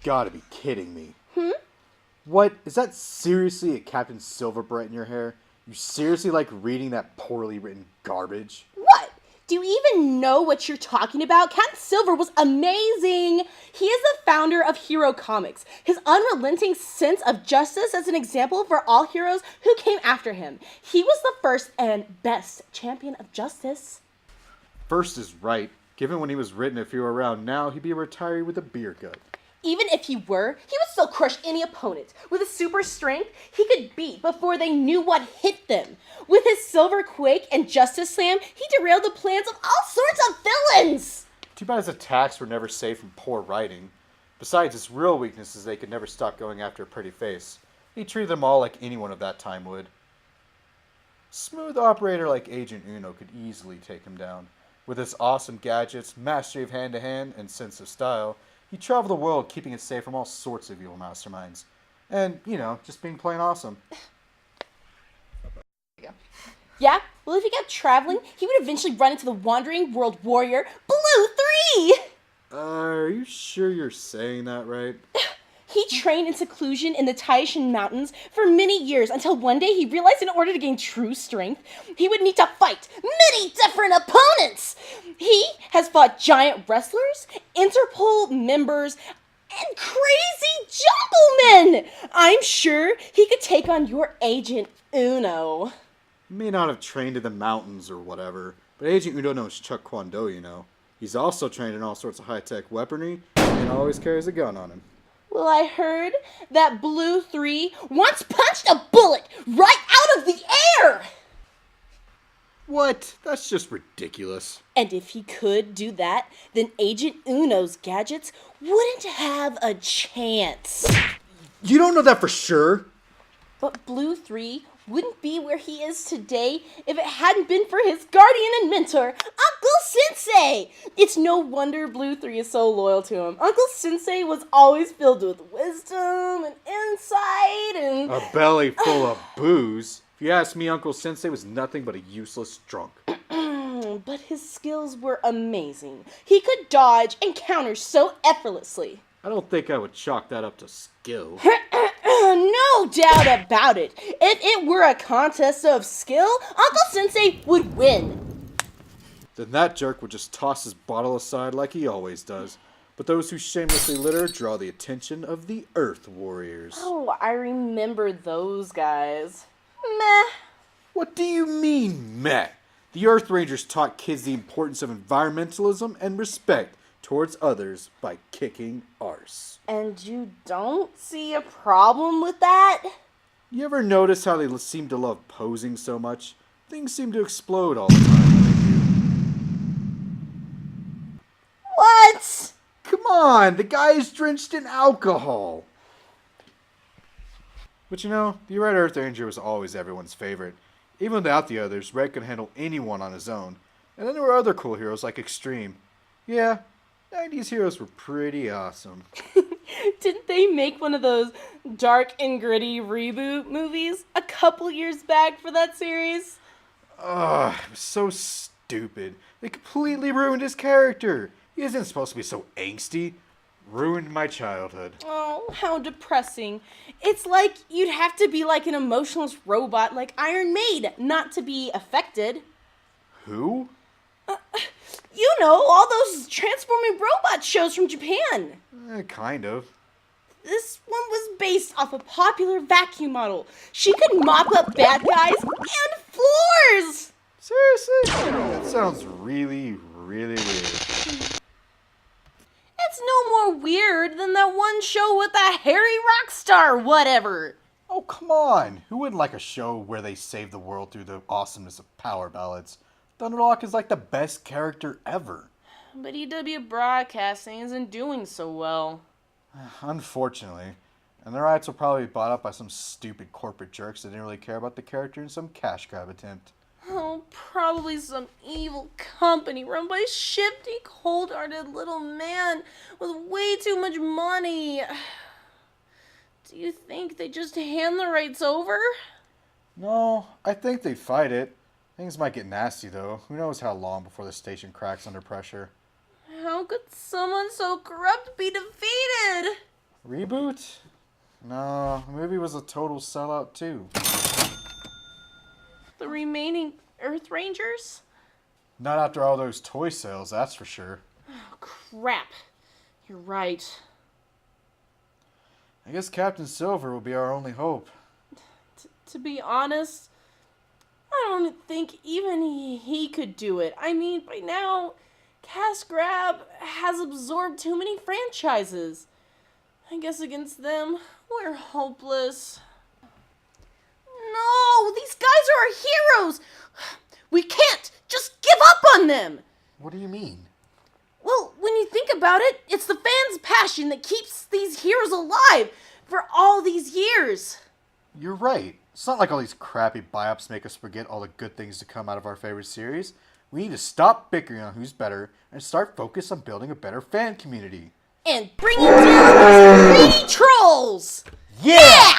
gotta be kidding me. Hmm? What? Is that seriously a Captain Silverbright in your hair? You seriously like reading that poorly written garbage? What? Do you even know what you're talking about? Captain Silver was amazing! He is the founder of Hero Comics. His unrelenting sense of justice as an example for all heroes who came after him. He was the first and best champion of justice. First is right. Given when he was written, if he were around now, he'd be a retiree with a beer gut. Even if he were, he would still crush any opponent. With his super strength, he could beat before they knew what hit them. With his Silver Quake and Justice Slam, he derailed the plans of all sorts of villains! Too bad his attacks were never saved from poor writing. Besides, his real weakness is they could never stop going after a pretty face. He treated them all like anyone of that time would. Smooth operator like Agent Uno could easily take him down. With his awesome gadgets, mastery of hand-to-hand, and sense of style, he traveled the world keeping it safe from all sorts of evil masterminds. And, just being plain awesome. Yeah, well, if he kept traveling, he would eventually run into the wandering world warrior, Blue 3! Are you sure you're saying that right? He trained in seclusion in the Taishan Mountains for many years until one day he realized in order to gain true strength, he would need to fight many different opponents. He has fought giant wrestlers, Interpol members, and crazy jungle men. I'm sure he could take on your Agent Uno. He may not have trained in the mountains or whatever, but Agent Uno knows Chuck Kwon Do, He's also trained in all sorts of high-tech weaponry and always carries a gun on him. Well, I heard that Blue 3 once punched a bullet right out of the air! What? That's just ridiculous. And if he could do that, then Agent Uno's gadgets wouldn't have a chance. You don't know that for sure? But Blue 3 wouldn't be where he is today if it hadn't been for his guardian and mentor, Uncle Sensei! It's no wonder Blue 3 is so loyal to him. Uncle Sensei was always filled with wisdom and insight and... A belly full of booze. If you ask me, Uncle Sensei was nothing but a useless drunk. But his skills were amazing. He could dodge and counter so effortlessly. I don't think I would chalk that up to skill. No doubt about it. If it were a contest of skill, Uncle Sensei would win. Then that jerk would just toss his bottle aside like he always does. But those who shamelessly litter draw the attention of the Earth Warriors. Oh, I remember those guys. Meh. What do you mean, meh? The Earth Rangers taught kids the importance of environmentalism and respect towards others by kicking arse. And you don't see a problem with that? You ever notice how they seem to love posing so much? Things seem to explode all the time when they do. What? Come on, the guy is drenched in alcohol. But the Red Earth Ranger was always everyone's favorite. Even without the others, Red could handle anyone on his own. And then there were other cool heroes like Extreme. Yeah, 90s heroes were pretty awesome. Didn't they make one of those dark and gritty reboot movies a couple years back for that series? Ugh, it was so stupid. They completely ruined his character. He isn't supposed to be so angsty. Ruined my childhood. Oh, how depressing. It's like you'd have to be like an emotionless robot like Iron Maid not to be affected. Who? All those transforming robot shows from Japan. Kind of. This one was based off a popular vacuum model. She could mop up bad guys and floors. Seriously? That sounds really, really weird. It's no more weird than that one show with the hairy rock star, whatever. Oh, come on. Who wouldn't like a show where they save the world through the awesomeness of power ballads? Thunderhawk is like the best character ever. But EW Broadcasting isn't doing so well. Unfortunately. And the rights will probably be bought up by some stupid corporate jerks that didn't really care about the character in some cash grab attempt. Oh, probably some evil company run by a shifty, cold-hearted little man with way too much money. Do you think they just hand the rights over? No, I think they'd fight it. Things might get nasty, though. Who knows how long before the station cracks under pressure. How could someone so corrupt be defeated? Reboot? No, the movie was a total sellout too. The remaining Earth Rangers? Not after all those toy sales, that's for sure. Oh, crap. You're right. I guess Captain Silver will be our only hope. To be honest, I don't think even he could do it. I mean, by now, Cash Grab has absorbed too many franchises. I guess against them, we're hopeless. No, these guys are our heroes. We can't just give up on them. What do you mean? Well, when you think about it, it's the fans' passion that keeps these heroes alive for all these years. You're right. It's not like all these crappy biops make us forget all the good things to come out of our favorite series. We need to stop bickering on who's better and start focus on building a better fan community. And bringing down those greedy trolls! Yeah!